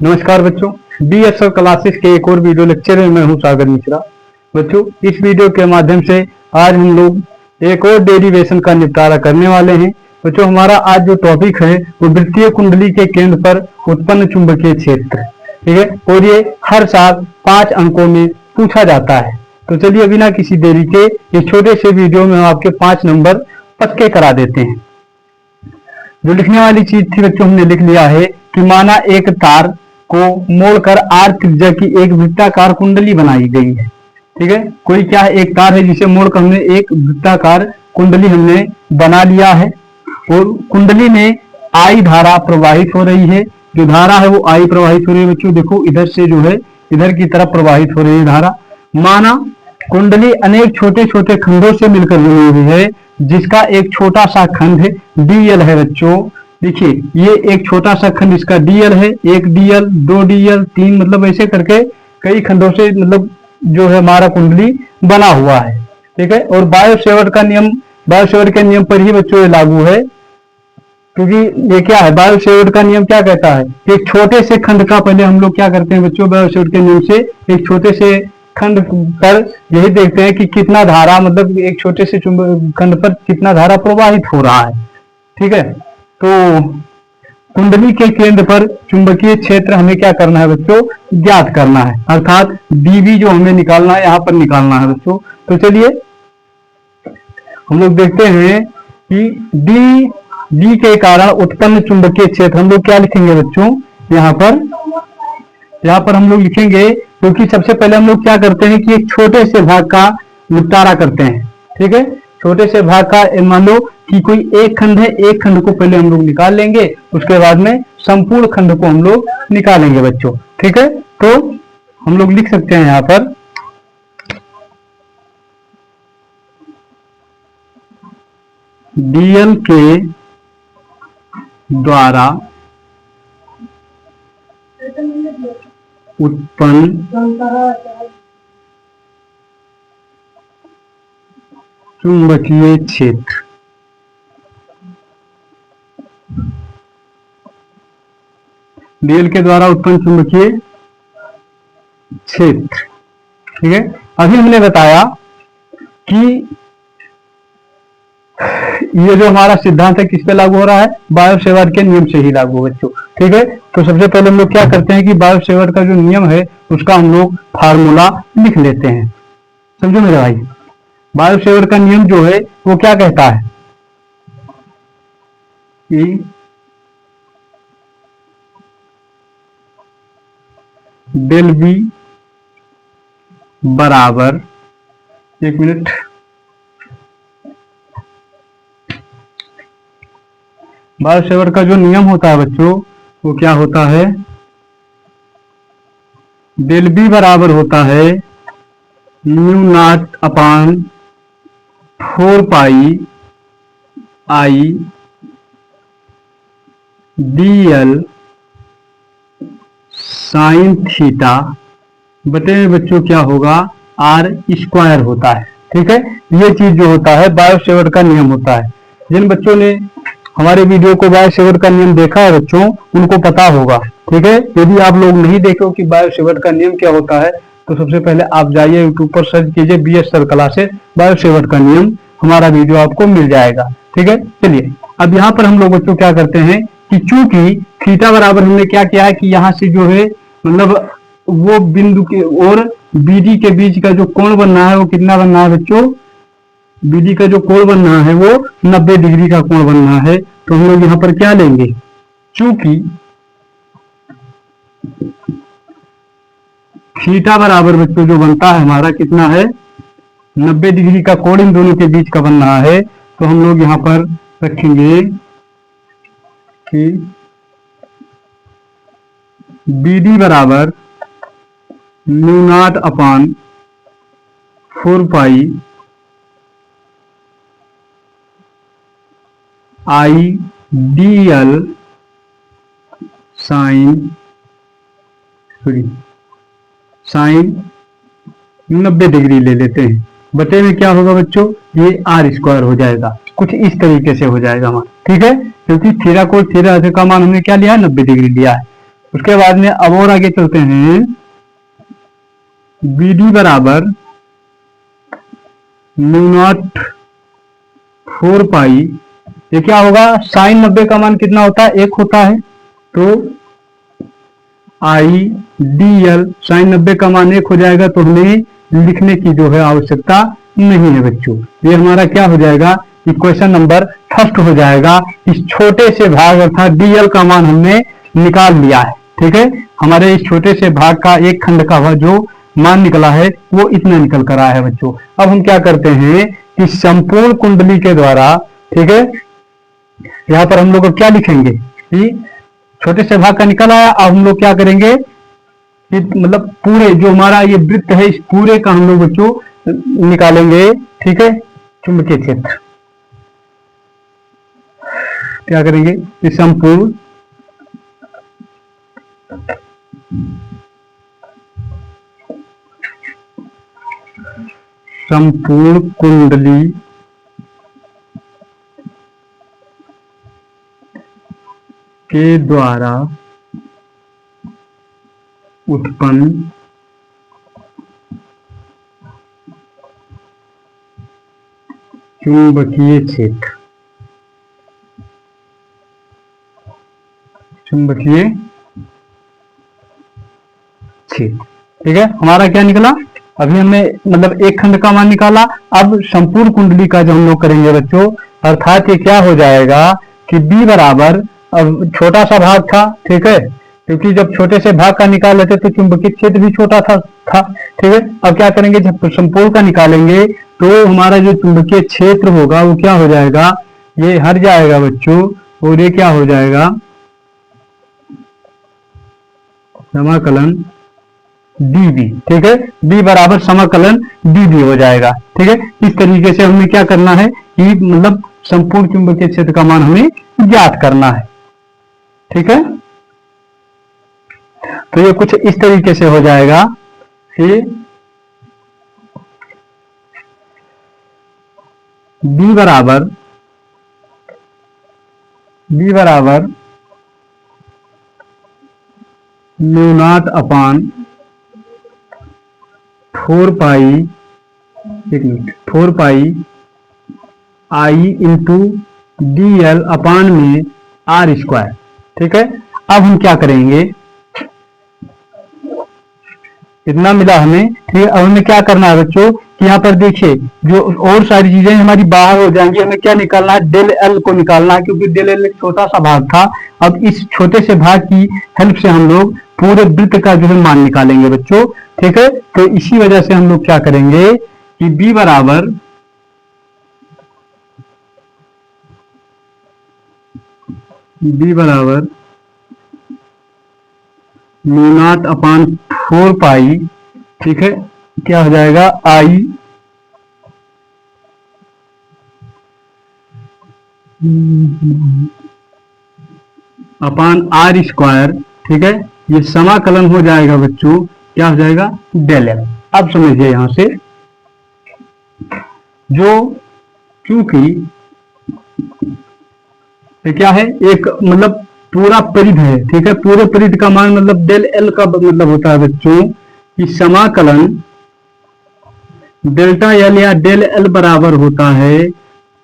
नमस्कार बच्चों, BSL classes के एक और वीडियो लेक्चर में मैं हूं सागर मिश्रा। बच्चों, इस वीडियो के माध्यम से आज हम लोग एक और डेरिवेशन का निपटारा करने वाले हैं। बच्चों, हमारा आज जो टॉपिक है वो वृत्तीय कुंडली के केंद्र पर उत्पन्न चुंबकीय क्षेत्र, ठीक है, और ये हर साल 5 अंकों में पूछा जाता है। तो चलिए बिना किसी देरी के इस छोटे से वीडियो में हम आपके 5 नंबर पक्के करा देते हैं। जो लिखने वाली चीज थी बच्चों, हमने लिख लिया है कि माना एक तार को मोड़कर आर त्रिज्या की एक वृत्ताकार कुंडली बनाई गई है। ठीक है, कोई क्या है, एक तार है जिसे मोड़कर हमने एक वृत्ताकार कुंडली हमने बना लिया है और कुंडली में आई धारा प्रवाहित हो रही है। जो धारा है वो आई प्रवाहित हो रही है। बच्चों देखो, इधर से जो है इधर की तरफ प्रवाहित हो रही है धारा। माना कुंडली अनेक छोटे छोटे खंडों से मिलकर बनी हुई है, जिसका एक छोटा सा खंड है डीएल है। बच्चों देखिए, ये एक छोटा सा खंड इसका डीएल है, एक डीएल, 2 डीएल, 3, मतलब ऐसे करके कई खंडों से मतलब जो है हमारा कुंडली बना हुआ है। ठीक है, और बायो-सेवर्ट का नियम, बायो-सेवर्ट के नियम पर ही बच्चों ये लागू है, क्योंकि ये क्या है, बायो-सेवर्ट का नियम क्या कहता है, एक छोटे से खंड का पहले हम लोग क्या करते हैं बच्चों, बायो-सेवर्ट के नियम से एक छोटे से खंड पर यही देखते हैं कि कितना धारा, मतलब एक छोटे से खंड पर कितना धारा प्रवाहित हो रहा है। ठीक है, तो कुंडली के केंद्र पर चुंबकीय क्षेत्र हमें क्या करना है बच्चों, ज्ञात करना है, अर्थात डीबी जो हमें निकालना है यहाँ पर निकालना है बच्चों। तो चलिए हम लोग देखते हैं कि डी के कारण उत्पन्न चुंबकीय क्षेत्र हम लोग क्या लिखेंगे बच्चों, यहाँ पर हम लोग लिखेंगे, क्योंकि सबसे पहले हम लोग क्या करते हैं कि एक छोटे से भाग का निपटारा करते हैं। ठीक है, छोटे से भाग का, मान लो कि कोई एक खंड है, एक खंड को पहले हम लोग निकाल लेंगे, उसके बाद में संपूर्ण खंड को हम लोग निकालेंगे बच्चों। ठीक है, तो हम लोग लिख सकते हैं यहाँ पर डीएल के द्वारा उत्पन्न चुंबकीय क्षेत्र, डीएल के द्वारा उत्पन्न चुंबकीय क्षेत्र। ठीक है, अभी हमने बताया कि ये जो हमारा सिद्धांत है किस पे लागू हो रहा है, बायो-सेवर्ट के नियम से ही लागू हो बच्चों। ठीक है, तो सबसे पहले हम लोग क्या करते हैं कि बायो-सेवर्ट का जो नियम है उसका हम लोग फार्मूला लिख लेते हैं। समझो मेरे भाई, बायो-सेवर्ट का नियम जो है वो क्या कहता है कि डेल बी बराबर, एक मिनट, बायो-सेवर्ट का जो नियम होता है बच्चों वो क्या होता है, डेल बी बराबर होता है म्यू नॉट अपान 4 पाई आई डीएल साइन थीटा बटे में बच्चों क्या होगा, आर स्क्वायर होता है। ठीक है, ये चीज जो होता है बायो-सेवर्ट का नियम होता है। जिन बच्चों ने हमारे वीडियो को बायो-सेवर्ट का नियम देखा है बच्चों, उनको पता होगा। ठीक है, यदि आप लोग नहीं देखे हो कि बायो-सेवर्ट का नियम क्या होता है, तो सबसे पहले आप जाइए यूट्यूब पर सर्च कीजिए बीएसएल क्लासेस बायो-सेवर्ट का नियम, हमारा वीडियो आपको मिल जाएगा। ठीक है, चलिए अब यहाँ पर हम लोग बच्चों क्या करते हैं कि चूंकि थीटा बराबर हमने क्या किया है कि यहाँ से जो है मतलब वो बिंदु के और बीडी के बीच का जो कोण बनना है वो कितना बनना है बच्चों, बीडी का जो कोण बनना है वो 90 डिग्री का कोण बनना है। तो हम लोग यहाँ पर क्या लेंगे, चूंकि थीटा बराबर बच्चों जो बनता है हमारा कितना है, 90 डिग्री का कोण इन दोनों के बीच का बन रहा है, तो हम लोग यहाँ पर रखेंगे कि बीडी बराबर म्यू नॉट अपान 4 पाई आई डीएल साइन 90 डिग्री ले लेते हैं, बटे में क्या होगा बच्चों, ये आर स्क्वायर हो जाएगा। कुछ इस तरीके से हो जाएगा हमारा, ठीक है, क्योंकि थीटा कोस थीटा का मान हमने क्या लिया है, 90 डिग्री लिया है। उसके बाद में अब और आगे चलते हैं, बी डी बराबर म्यू नॉट 4 पाई, ये क्या होगा, साइन 90 का मान कितना होता है, 1 होता है, तो आई डी एल साइन 90 का मान 1 हो जाएगा, तो हमें लिखने की जो है आवश्यकता नहीं है बच्चों। ये हमारा क्या हो जाएगा, इक्वेशन नंबर फर्स्ट हो जाएगा। इस छोटे से भाग अर्थात डीएल का मान हमने निकाल लिया है, ठीक है, हमारे इस छोटे से भाग का एक खंड का जो मान निकला है वो इतना निकल कर आया है बच्चों। अब हम क्या करते हैं कि संपूर्ण कुंडली के द्वारा, ठीक है, यहाँ पर हम लोग क्या लिखेंगे कि छोटे से भाग का निकल आया। अब हम लोग क्या करेंगे कि मतलब पूरे जो हमारा ये वृत्त है, इस पूरे का हम लोग बच्चों निकालेंगे, ठीक है, चुंबकीय क्षेत्र क्या करेंगे, इस संपूर्ण कुंडली के द्वारा उत्पन्न चुंबकीय क्षेत्र, चुंबकीय क्षेत्र, ठीक है, हमारा क्या निकला, अभी हमने मतलब एक खंड का मान निकाला। अब संपूर्ण कुंडली का जो हम लोग करेंगे बच्चों, अर्थात ये क्या हो जाएगा कि B बराबर, अब छोटा सा भाग था, ठीक है, क्योंकि जब छोटे से भाग का निकाल लेते तो चुंबकीय क्षेत्र भी छोटा था, ठीक है। अब क्या करेंगे, जब संपूर्ण का निकालेंगे तो हमारा जो चुंबकीय क्षेत्र होगा वो क्या हो जाएगा, ये हट जाएगा बच्चों, और ये क्या हो जाएगा, समाकलन dv, ठीक है, b बराबर समाकलन dv हो जाएगा, ठीक है। इस तरीके से हमें क्या करना है कि मतलब संपूर्ण चुंबकीय क्षेत्र का मान हमें ज्ञात करना है, ठीक है। तो ये कुछ इस तरीके से हो जाएगा कि b बराबर म्यू नॉट अपान 4 पाई, एक मिनट, 4 पाई आई इंटू डी एल अपान में आर स्क्वायर, ठीक है। अब हम क्या करेंगे, इतना मिला हमें, ठीक है। अब हमें क्या करना है बच्चों कि यहाँ पर देखिए जो और सारी चीजें हमारी बाहर हो जाएंगी, हमें क्या निकालना है, डेल एल को निकालना है, क्योंकि डेल एल एक छोटा सा भाग था। अब इस छोटे से भाग की हेल्प से हम लोग पूरे वृत्त का जो है मान निकालेंगे बच्चों, ठीक है। तो इसी वजह से हम लोग क्या करेंगे कि B बराबर म्यू नॉट अपान 4 पाई, ठीक है, क्या हो जाएगा, आई अपान आर स्क्वायर, ठीक है, ये समाकलन हो जाएगा बच्चों, क्या हो जाएगा, डेल एल। अब समझिए यहां से जो चूंकि क्या है, एक मतलब पूरा परिध है, ठीक है, पूरे परिध का मान मतलब डेल एल का मतलब होता है बच्चों कि समाकलन डेल्टा एल या डेल एल बराबर होता है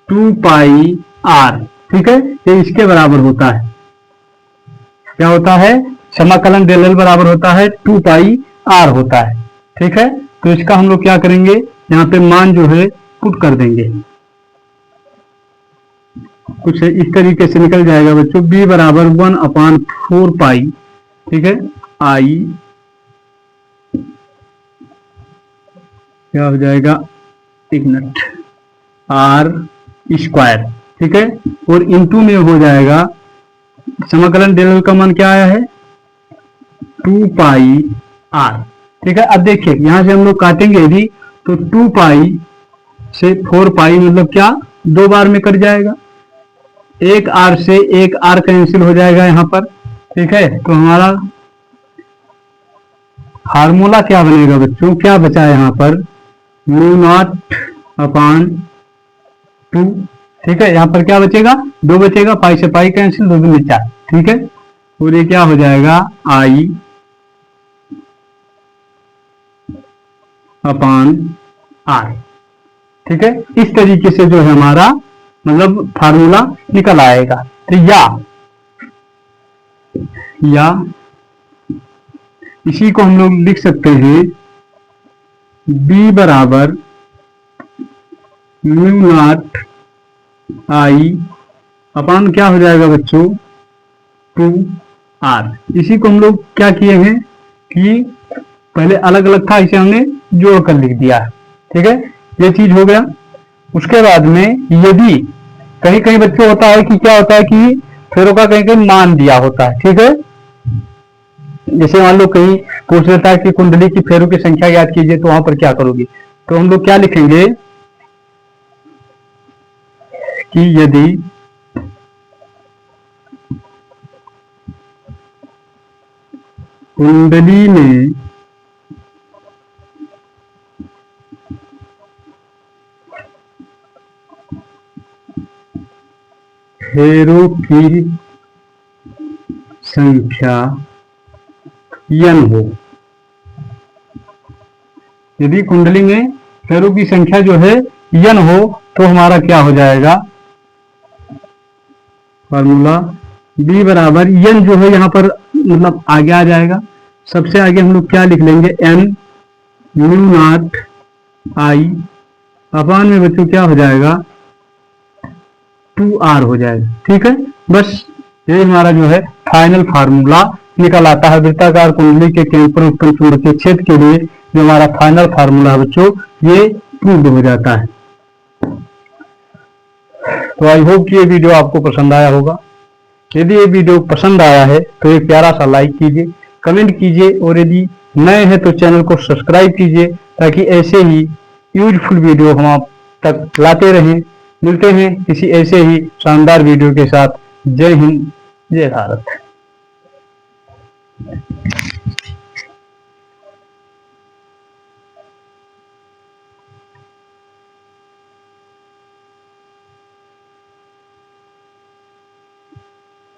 2 पाई आर, ठीक है, ये इसके बराबर होता है, क्या होता है, समाकलन डेल एल बराबर होता है 2 पाई आर होता है, ठीक है। तो इसका हम लोग क्या करेंगे, यहाँ पे मान जो है पुट कर देंगे, कुछ इस तरीके से निकल जाएगा बच्चों, B बराबर 1 अपान 4 पाई, ठीक है, आई क्या हो जाएगा, एक मिनट, आर स्क्वायर, ठीक है, और इनटू में हो जाएगा समाकलन डेल एल का मान क्या आया है, 2 पाई आर, ठीक है। अब देखिए यहां से हम लोग काटेंगे भी तो 2 पाई से 4 पाई मतलब क्या, 2 बार में कट जाएगा, एक आर से एक आर कैंसिल हो जाएगा यहां पर, ठीक है। तो हमारा फार्मूला क्या बनेगा बच्चों, क्या बचा है यहां पर, म्यू नॉट अपान 2, ठीक है, यहाँ पर क्या बचेगा, 2 बचेगा, पाई से पाई कैंसिल, 2 दूनी 4, ठीक है। और ये क्या हो जाएगा, आई अपॉन आर, ठीक है। इस तरीके से जो है हमारा मतलब फार्मूला निकल आएगा। तो या इसी को हम लोग लिख सकते हैं B बराबर म्यू नॉट आई अपॉन क्या हो जाएगा बच्चों, 2R। इसी को हम लोग क्या किए हैं कि पहले अलग अलग था, इसे हमने जोड़ कर लिख दिया है, ठीक है। ये चीज हो गया। उसके बाद में यदि कहीं कहीं बच्चों होता है कि क्या होता है कि फेरों का कहीं कहीं मान दिया होता है, ठीक है। जैसे मान लो कहीं पूछ लेता है कि कुंडली की फेरों की संख्या याद कीजिए, तो वहां पर क्या करोगे, तो हम लोग क्या लिखेंगे कि यदि कुंडली में फेरों की संख्या n हो, यदि कुंडली में फेरों की संख्या जो है n हो, तो हमारा क्या हो जाएगा फॉर्मूला B बराबर n जो है यहाँ पर मतलब आगे आ जाएगा। सबसे आगे हम लोग क्या लिख लेंगे, n mu not I upon में बच्चों क्या हो जाएगा 2R हो जाएगा, ठीक है। बस ये हमारा जो है फाइनल फार्मूला निकल आता है वृत्ताकार कुंडली के केंद्र पर उत्पन्न चुंबकीय क्षेत्र के लिए। जो हमारा फाइनल फार्मूला है बच्चों, ये प्रूव हो जाता है। तो आई होप कि ये वीडियो आपको पसंद आया होगा। यदि ये वीडियो पसंद आया है तो एक प्यारा सा लाइक कीजिए, कमेंट कीजिए, और यदि नए हैं तो चैनल को सब्सक्राइब कीजिए, ताकि ऐसे ही यूजफुल वीडियो हम आप तक लाते रहें। मिलते हैं किसी ऐसे ही शानदार वीडियो के साथ। जय हिंद, जय भारत।